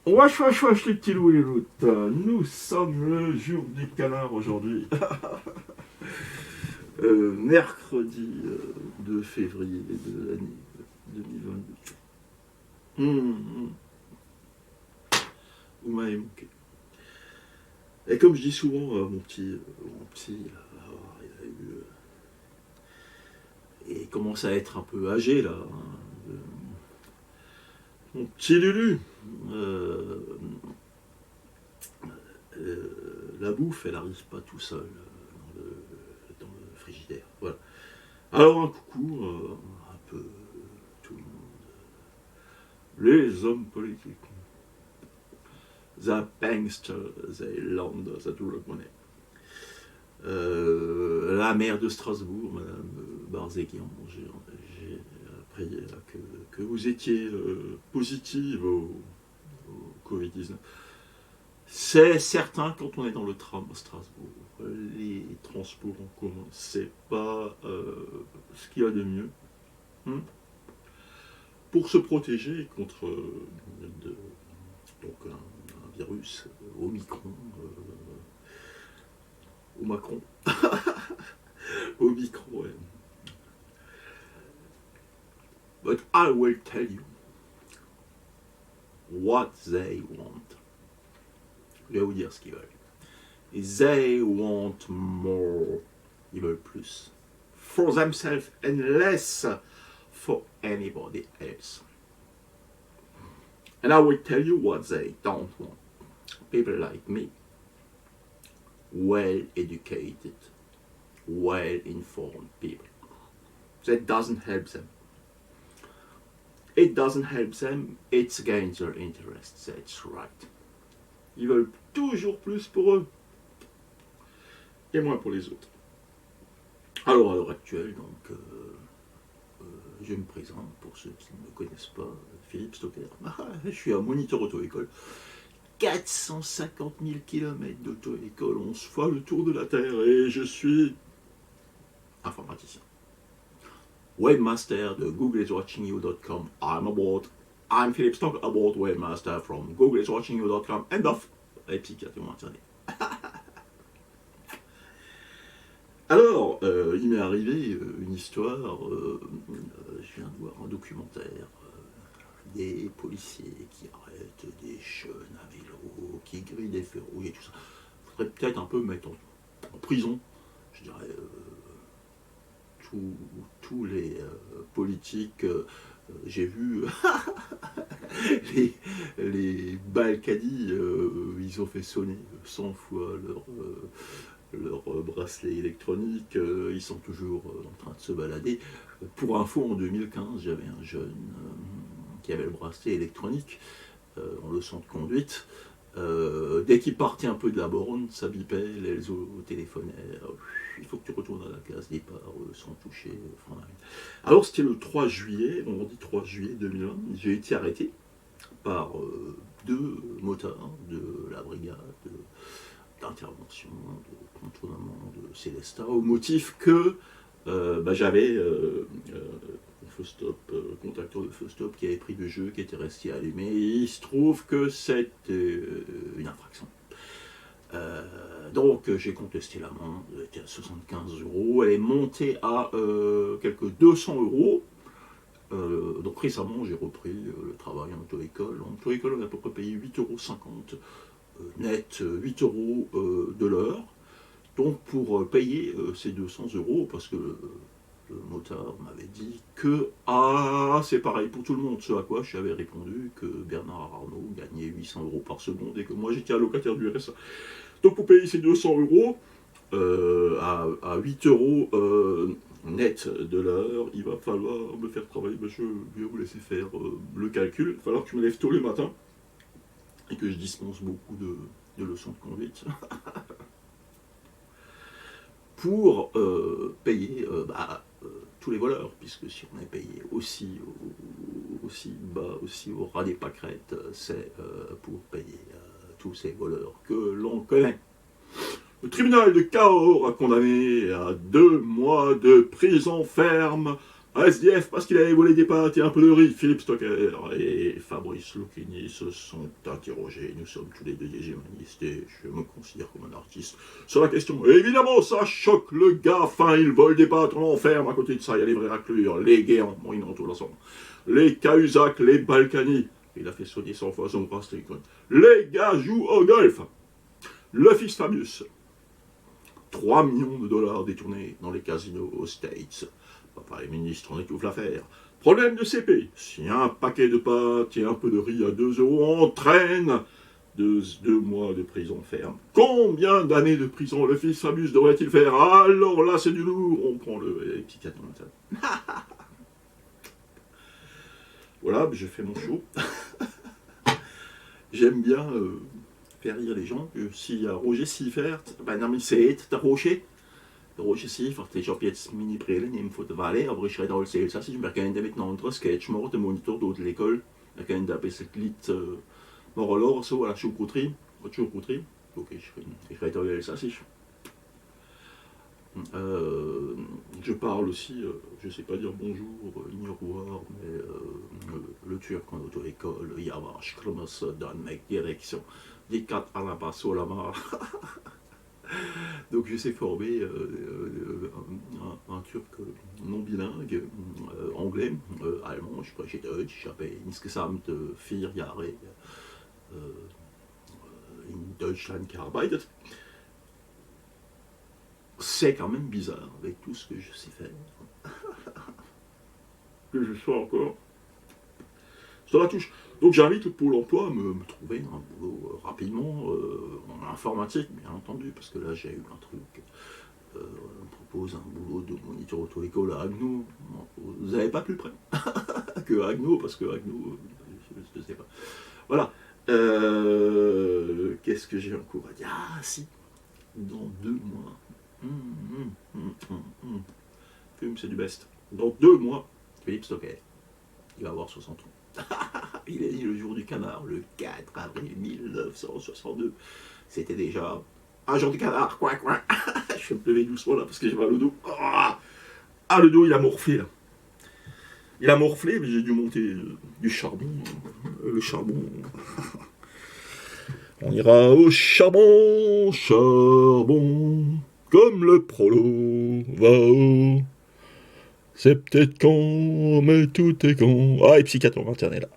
Wesh, wesh, wesh, les petits loups et les routes. Nous sommes le jour du canard aujourd'hui. Mercredi 2 février de l'année 2022. Vous m'avez manqué. Et comme je dis souvent, mon petit, il a eu, il commence à être un peu âgé là. Mon petit Lulu. La bouffe, elle n'arrive pas tout seul dans le frigidaire. Voilà. Alors un coucou, un peu tout le monde. Les hommes politiques. The banksters, they land the drug money. La maire de Strasbourg, Madame Barzéguian, j'ai appris que vous étiez positive au Covid-19. C'est certain quand on est dans le tram à Strasbourg. Les transports en commun, c'est pas ce qu'il y a de mieux. Pour se protéger contre donc un virus Omicron, Omicron, Omicron, ouais. But I will tell you what they want. Je vais vous dire ce qu'ils veulent. They want more. Ils veulent plus. For themselves and less for anybody else. And I will tell you what they don't want. People like me. Well educated, well informed people. That doesn't help them. It doesn't help them, it's against their interests, that's right. Ils veulent toujours plus pour eux et moins pour les autres. Alors à l'heure actuelle, donc, je me présente pour ceux qui ne me connaissent pas, Philippe Stocker. Je suis un moniteur auto-école. 450 000 km d'auto-école, 11 fois le tour de la Terre et je suis informaticien. Webmaster de googleiswatchingyou.com. I'm Philippe Stocker, about webmaster from googleiswatchingyou.com. End of. Et psychiatre, internet. Alors, il m'est arrivé une histoire, je viens de voir un documentaire, des policiers qui arrêtent des jeunes à vélo, qui grillent des feux rouges et tout ça. Il faudrait peut-être un peu mettre en prison, je dirais, tous les politiques. J'ai vu les Balkany, ils ont fait sonner 100 fois leur bracelet électronique, ils sont toujours en train de se balader. Pour info, en 2015, j'avais un jeune qui avait le bracelet électronique en leçon de conduite. Dès qu'il partait un peu de la borne, ça bipait, les autres téléphonaient. Il faut que tu retournes à la case départ sans toucher. Alors c'était le 3 juillet, vendredi 3 juillet 2020, j'ai été arrêté par deux motards de la brigade d'intervention, de contournement de Célestat, au motif que j'avais un feu stop, contacteur de feu stop qui avait pris le jeu, qui était resté allumé, et il se trouve que c'était une infraction. Donc j'ai contesté l'amende, elle était à 75 €, elle est montée à quelques 200 €. Donc récemment j'ai repris le travail en auto-école. En auto-école on a à peu près payé 8,50 € net, 8 € de l'heure. Donc pour payer ces 200 €, parce que le motard m'avait dit que c'est pareil pour tout le monde, ce à quoi j'avais répondu que Bernard Arnault gagnait 800 € par seconde et que moi j'étais allocataire du RSA. Donc pour payer ces 200 € à 8 € net de l'heure, il va falloir me faire travailler. Je vais vous laisser faire le calcul. Il va falloir que je me lève tôt le matin et que je dispense beaucoup de leçons de conduite pour payer tous les voleurs, puisque si on est payé aussi bas, aussi au ras des pâquerettes, c'est pour payer tous ces voleurs que l'on connaît. Le tribunal de Cahors a condamné à 2 mois de prison ferme Un SDF parce qu'il avait volé des pâtes et un peu de riz. Philippe Stocker et Fabrice Lucchini se sont interrogés. Nous sommes tous les deux des humanistes et je me considère comme un artiste. Sur la question, évidemment, ça choque le gars. Enfin, il vole des pâtes, on l'enferme. À côté de ça, il y a les vrais raclures, les guéants. Bon, ils n'ont tout l'ensemble. Les Cahuzac, les Balkany. Il a fait soigner 100 fois son bracelet. Les gars jouent au golf. Le fils Fabius. 3 millions de dollars détournés dans les casinos aux States. Papa et ministre, on étouffe l'affaire. Problème de CP. Si un paquet de pâtes et un peu de riz à 2 € entraîne 2 mois de prison ferme. Combien d'années de prison le fils Fabius devrait-il faire? Alors là, c'est du lourd. On prend le psychiatre mental. Voilà, je fais mon show. J'aime bien faire rire les gens. S'il y a Roger Siffert, ben non, mais c'est Roger. Roger Siffert, ich habe jetzt meine Brille neben von der Walle, aber ich rede alles Elsassisch. Wir kennen mit einem anderen Sketch machen, der Monitor dort l'école. Wir kennen ein bisschen Glied, Morolor, so, à la choucouterie. Ok, ich rede alles Elsassisch. Je parle aussi, je sais pas dire bonjour, ni au revoir, mais le turc en auto-école, Yavash, Kronos, Danmek, direction, des 4 à la basse, au la mar. Donc je sais former un turc non bilingue, anglais, allemand, ich spreche Deutsch, ich habe insgesamt 4 Jahre in Deutschland gearbeitet. C'est quand même bizarre avec tout ce que je sais faire. Que je sois encore sur la touche. Donc j'invite le Pôle emploi à me trouver un boulot rapidement, en informatique bien entendu, parce que là j'ai eu un truc. On me propose un boulot de moniteur auto-école à Agno. Vous n'avez pas plus près que Agno, parce que Agno, je ne sais pas. Voilà. Qu'est-ce que j'ai en cours à dire? Ah si, dans 2 mois. Fume, c'est du best. Dans 2 mois, Philippe Stocker, il va avoir 60 ans. Il est né le jour du canard, le 4 avril 1962. C'était déjà un jour du canard, coin. Je vais me lever doucement là parce que j'ai mal au dos. Ah, le dos, il a morflé là. Il a morflé, mais j'ai dû monter du charbon. Le charbon. On ira au charbon, comme le prolo va haut. C'est peut-être con, mais tout est con. Ah, et psychiatre maternel là.